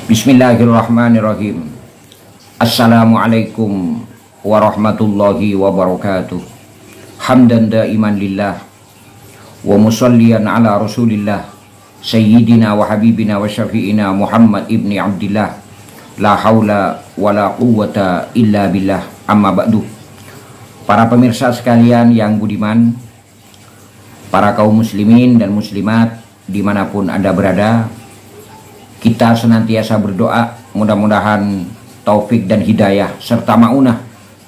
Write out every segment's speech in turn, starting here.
Bismillahirrahmanirrahim. Assalamualaikum warahmatullahi wabarakatuh. Hamdan daiman lillah wa musalliyan ala rasulillah sayyidina wa habibina wa syafi'ina Muhammad ibni Abdillah. La haula wa la quwwata illa billah. Amma ba'du. Para pemirsa sekalian yang budiman, para kaum muslimin dan muslimat dimanapun Anda berada, kita senantiasa berdoa mudah-mudahan taufik dan hidayah serta maunah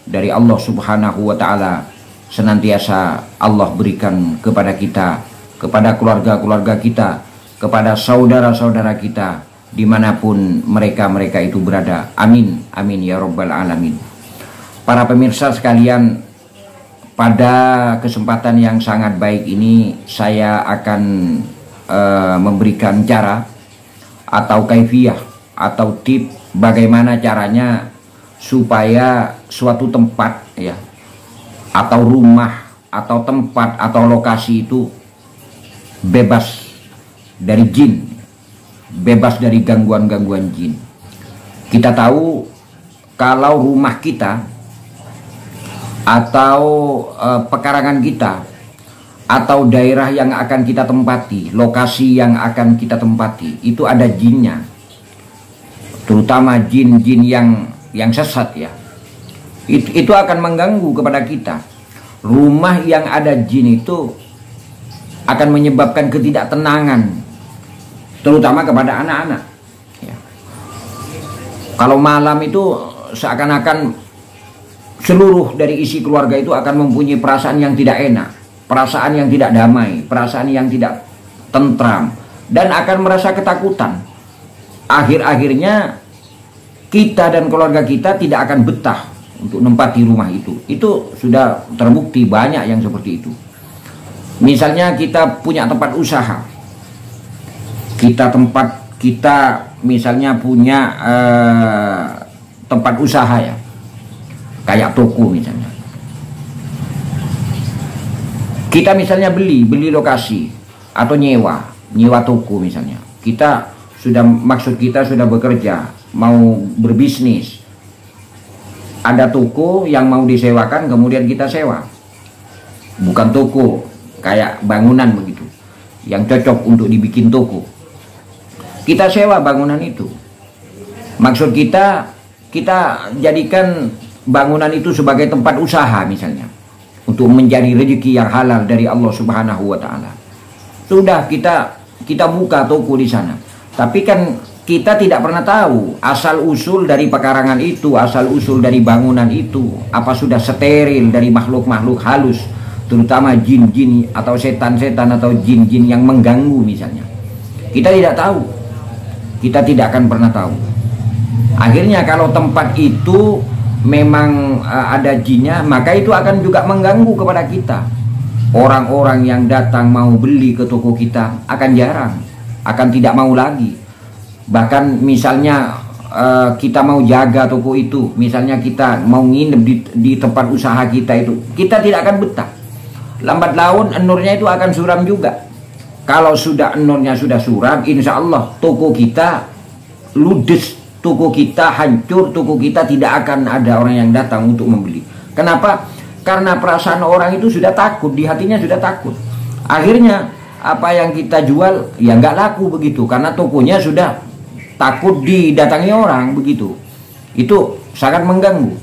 dari Allah Subhanahu wa Ta'ala senantiasa Allah berikan kepada kita, kepada keluarga-keluarga kita, kepada saudara-saudara kita dimanapun mereka itu berada. Amin, amin ya Rabbal Alamin. Para pemirsa sekalian, pada kesempatan yang sangat baik ini saya akan memberikan cara atau kaifiyah atau tip bagaimana caranya supaya suatu tempat ya atau rumah atau tempat atau lokasi itu bebas dari jin, bebas dari gangguan-gangguan jin. Kita tahu kalau rumah kita atau pekarangan kita atau daerah yang akan kita tempati, lokasi yang akan kita tempati, itu ada jinnya, terutama jin-jin yang sesat ya. Itu akan mengganggu kepada kita. Rumah yang ada jin itu akan menyebabkan ketidaktenangan, terutama kepada anak-anak ya. Kalau malam itu seakan-akan seluruh dari isi keluarga itu akan mempunyai perasaan yang tidak enak, perasaan yang tidak damai, perasaan yang tidak tentram, dan akan merasa ketakutan. Akhir-akhirnya kita dan keluarga kita tidak akan betah untuk menempati rumah itu. Itu sudah terbukti banyak yang seperti itu. Misalnya kita punya tempat usaha, kita misalnya punya tempat usaha ya, kayak toko misalnya. Kita misalnya beli lokasi atau nyewa toko misalnya. Maksud kita sudah bekerja, mau berbisnis. Ada toko yang mau disewakan, kemudian kita sewa. Bukan toko kayak bangunan begitu, yang cocok untuk dibikin toko. Kita sewa bangunan itu. Maksud kita jadikan bangunan itu sebagai tempat usaha misalnya, untuk mencari rezeki yang halal dari Allah Subhanahu wa Ta'ala. Sudah kita buka toko di sana. Tapi kan kita tidak pernah tahu asal usul dari pekarangan itu, asal usul dari bangunan itu, apa sudah steril dari makhluk-makhluk halus, terutama jin-jin atau setan-setan atau jin-jin yang mengganggu misalnya. Kita tidak tahu. Kita tidak akan pernah tahu. Akhirnya kalau tempat itu memang ada jinnya, maka itu akan juga mengganggu kepada kita. Orang-orang yang datang mau beli ke toko kita akan jarang, akan tidak mau lagi. Bahkan misalnya kita mau jaga toko itu, misalnya kita mau nginep di tempat usaha kita itu, kita tidak akan betah. Lambat laun enurnya itu akan suram juga. Kalau sudah enurnya sudah suram, insya Allah toko kita ludes, toko kita hancur, toko kita tidak akan ada orang yang datang untuk membeli. Kenapa? Karena perasaan orang itu sudah takut, di hatinya sudah takut. Akhirnya apa yang kita jual ya nggak laku begitu, karena tokonya sudah takut didatangi orang begitu. Itu sangat mengganggu.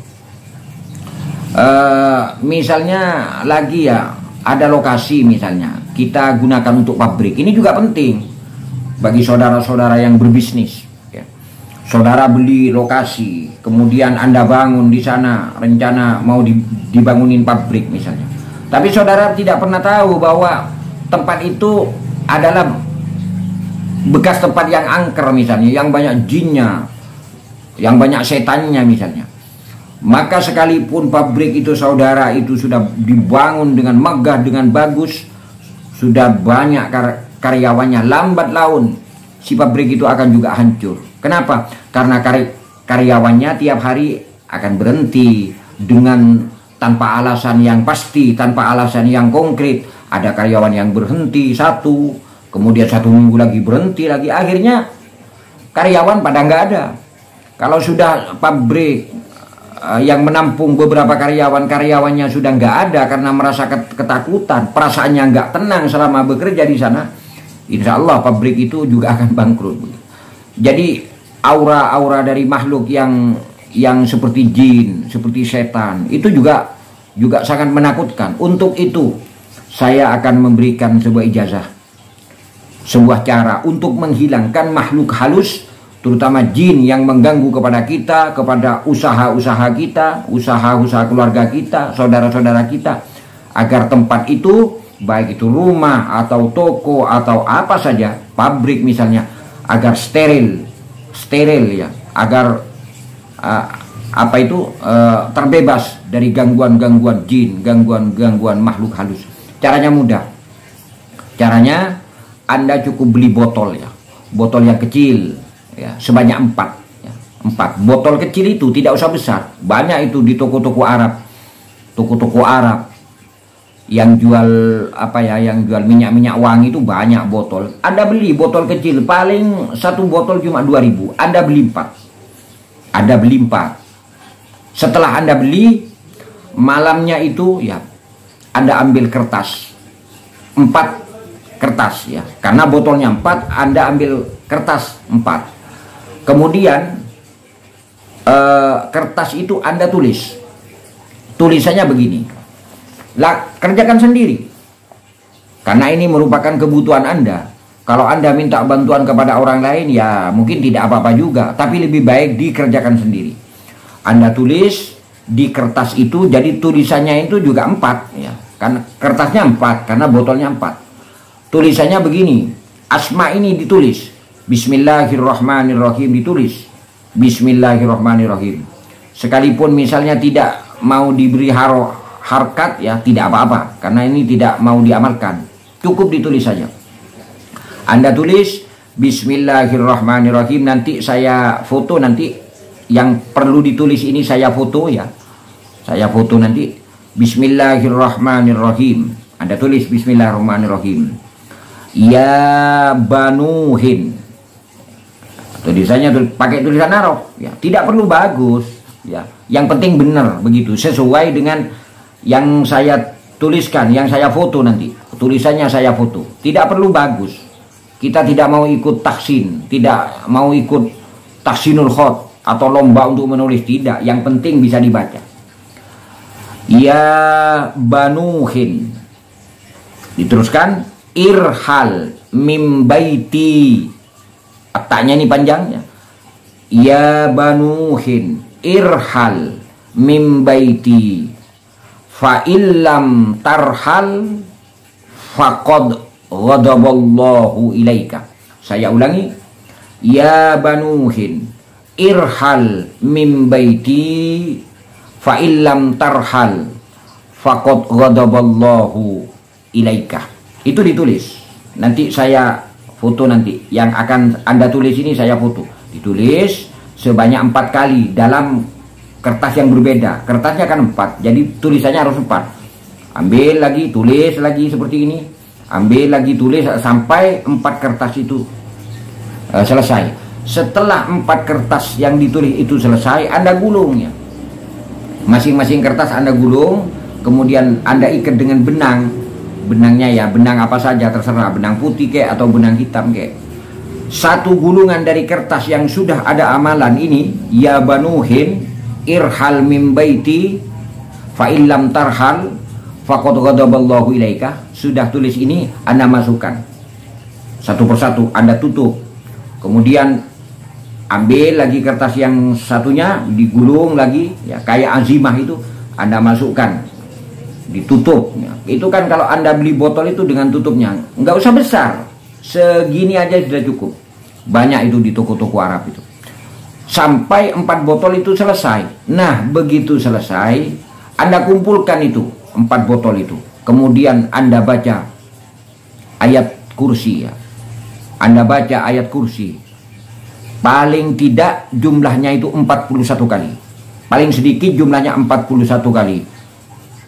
Misalnya lagi ya, ada lokasi misalnya kita gunakan untuk pabrik. Ini juga penting bagi saudara-saudara yang berbisnis. Saudara beli lokasi, kemudian Anda bangun di sana, rencana mau dibangunin pabrik misalnya. Tapi saudara tidak pernah tahu bahwa tempat itu adalah bekas tempat yang angker misalnya, yang banyak jinnya, yang banyak setannya misalnya. Maka sekalipun pabrik itu saudara itu sudah dibangun dengan megah, dengan bagus, sudah banyak karyawannya, lambat laun si pabrik itu akan juga hancur. Kenapa? Karena karyawannya tiap hari akan berhenti dengan tanpa alasan yang pasti, tanpa alasan yang konkret. Ada karyawan yang berhenti satu, kemudian 1 minggu lagi berhenti lagi. Akhirnya karyawan pada nggak ada. Kalau sudah pabrik yang menampung beberapa karyawannya sudah nggak ada karena merasa ketakutan, perasaannya nggak tenang selama bekerja di sana, insya Allah pabrik itu juga akan bangkrut. Jadi aura-aura dari makhluk yang seperti jin, seperti setan itu juga sangat menakutkan. Untuk itu saya akan memberikan sebuah ijazah, sebuah cara untuk menghilangkan makhluk halus, terutama jin yang mengganggu kepada kita, kepada usaha-usaha kita, usaha-usaha keluarga kita, saudara-saudara kita, agar tempat itu, baik itu rumah atau toko atau apa saja, pabrik misalnya, agar steril ya, agar terbebas dari gangguan-gangguan jin, gangguan-gangguan makhluk halus. Caranya mudah. Caranya Anda cukup beli botol ya, botol yang kecil. Ya, sebanyak 4 ya. 4 botol kecil itu, tidak usah besar. Banyak itu di toko-toko Arab. Toko-toko Arab yang jual yang jual minyak-minyak wangi itu banyak botol. Anda beli botol kecil, paling satu botol cuma 2.000. Anda beli 4. Anda beli 4. Setelah Anda beli, malamnya itu ya Anda ambil kertas. 4 kertas ya. Karena botolnya 4, Anda ambil kertas 4. Kemudian kertas itu Anda tulis. Tulisannya begini. Kerjakan sendiri. Karena ini merupakan kebutuhan Anda. Kalau Anda minta bantuan kepada orang lain ya mungkin tidak apa-apa juga, tapi lebih baik dikerjakan sendiri. Anda tulis di kertas itu, jadi tulisannya itu juga 4 ya. Karena kertasnya 4, karena botolnya 4. Tulisannya begini. Asma ini ditulis. Bismillahirrahmanirrahim ditulis. Bismillahirrahmanirrahim. Sekalipun misalnya tidak mau diberi harkat ya tidak apa-apa, karena ini tidak mau diamalkan. Cukup ditulis saja. Anda tulis Bismillahirrahmanirrahim, nanti saya foto, nanti yang perlu ditulis ini saya foto ya. Saya foto nanti. Bismillahirrahmanirrahim. Anda tulis Bismillahirrahmanirrahim. Ya Banuhin. Tulisannya pakai tulisan Arab ya, tidak perlu bagus ya, yang penting benar begitu, sesuai dengan yang saya tuliskan, yang saya foto nanti. Tulisannya saya foto, tidak perlu bagus. Kita tidak mau ikut tahsin, tidak mau ikut tahsinul khot atau lomba untuk menulis, tidak, yang penting bisa dibaca. Ya Banuhin. Diteruskan, irhal mim baiti. Taknya ini panjangnya. Ya Banuhin irhal mim baiti fa illam tarhal faqad ghadaballahu ilaika. Saya ulangi. Ya Banuhin irhal mim baiti fa illam tarhal faqad ghadaballahu ilaika. Itu ditulis. Nanti saya foto, nanti yang akan Anda tulis ini saya foto. Ditulis sebanyak 4 kali dalam kertas yang berbeda. Kertasnya kan 4, jadi tulisannya harus 4. Ambil lagi, tulis lagi seperti ini. Ambil lagi, tulis sampai 4 kertas itu selesai. Setelah 4 kertas yang ditulis itu selesai, Anda gulung ya. Masing-masing kertas Anda gulung, kemudian Anda ikat dengan benang. Benangnya ya benang apa saja terserah, benang putih kek atau benang hitam kek. Satu gulungan dari kertas yang sudah ada amalan ini, ya Banuhin irhal mim baiti fa illam tarhal faqad ghadaballahu ilaika. Sudah tulis ini, Anda masukkan satu persatu, Anda tutup. Kemudian ambil lagi kertas yang satunya, digulung lagi ya, kayak azimah itu, Anda masukkan, ditutup ya. Itu kan kalau Anda beli botol itu dengan tutupnya nggak usah besar, segini aja sudah cukup. Banyak itu di toko-toko Arab itu. Sampai 4 botol itu selesai. Nah begitu selesai, Anda kumpulkan itu 4 botol itu. Kemudian Anda baca ayat kursi ya. Anda baca ayat kursi. Paling tidak jumlahnya itu 41 kali. Paling sedikit jumlahnya 41 kali.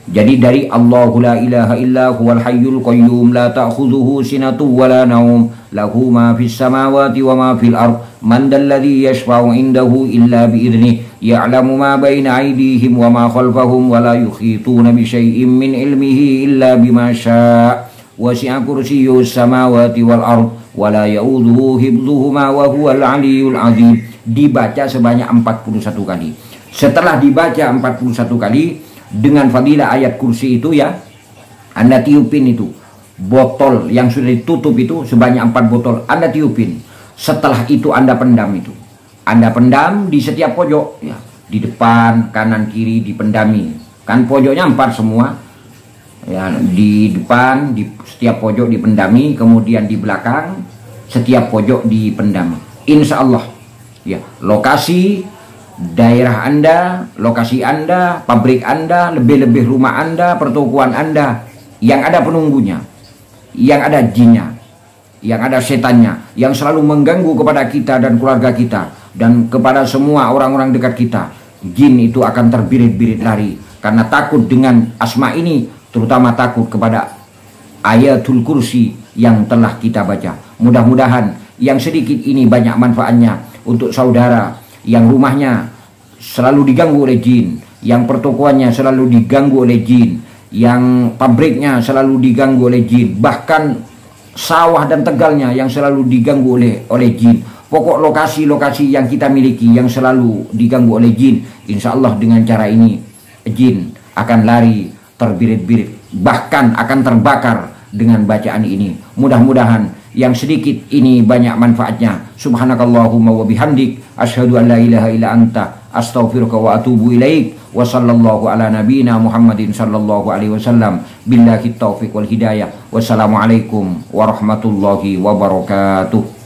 Jadi dari Allahu la ilaha illa huwal hayyul qayyum la ta'khudhuhu sinatu wa la naum lahu ma fis samawati wa ma fil ard man dalladhi yashfa'u indahu illa bi idnihi ya'lamu ma baina aydihim wa ma khalfahum wa la yuhituna bi syai'in min ilmihi illa bima syaa' wasi'a kursiyyus samawati wal ard wa la ya'udhuhu hifdhuhuma wa huwal 'aliyyul 'azim. Dibaca sebanyak 41 kali. Setelah dibaca 41 kali dengan fadilah ayat kursi itu ya, Anda tiupin itu botol yang sudah ditutup itu sebanyak 4 botol, Anda tiupin. Setelah itu Anda pendam itu. Anda pendam di setiap pojok ya, di depan, kanan, kiri dipendami. Kan pojoknya 4 semua. Ya, di depan di setiap pojok dipendami, kemudian di belakang setiap pojok dipendami. Insya Allah ya, lokasi daerah Anda, lokasi Anda, pabrik Anda, lebih-lebih rumah Anda, pertokoan Anda yang ada penunggunya, yang ada jinnya, yang ada setannya, yang selalu mengganggu kepada kita dan keluarga kita dan kepada semua orang-orang dekat kita. Jin itu akan terbirit-birit lari karena takut dengan asma ini, terutama takut kepada ayatul kursi yang telah kita baca. Mudah-mudahan yang sedikit ini banyak manfaatnya untuk saudara yang rumahnya selalu diganggu oleh jin, yang pertokoannya selalu diganggu oleh jin, yang pabriknya selalu diganggu oleh jin, bahkan sawah dan tegalnya yang selalu diganggu oleh jin. Pokok lokasi-lokasi yang kita miliki yang selalu diganggu oleh jin, insya Allah dengan cara ini jin akan lari terbirit-birit, bahkan akan terbakar dengan bacaan ini. Mudah-mudahan yang sedikit ini banyak manfaatnya. Subhanakallahumma wa bihamdik asyhadu an la ilaha illa anta astaghfiruka wa atubu ilaik. Wa sallallahu ala nabiyyina Muhammadin sallallahu alaihi wasallam. Billahi taufiq wal hidayah. Wassalamualaikum warahmatullahi wabarakatuh.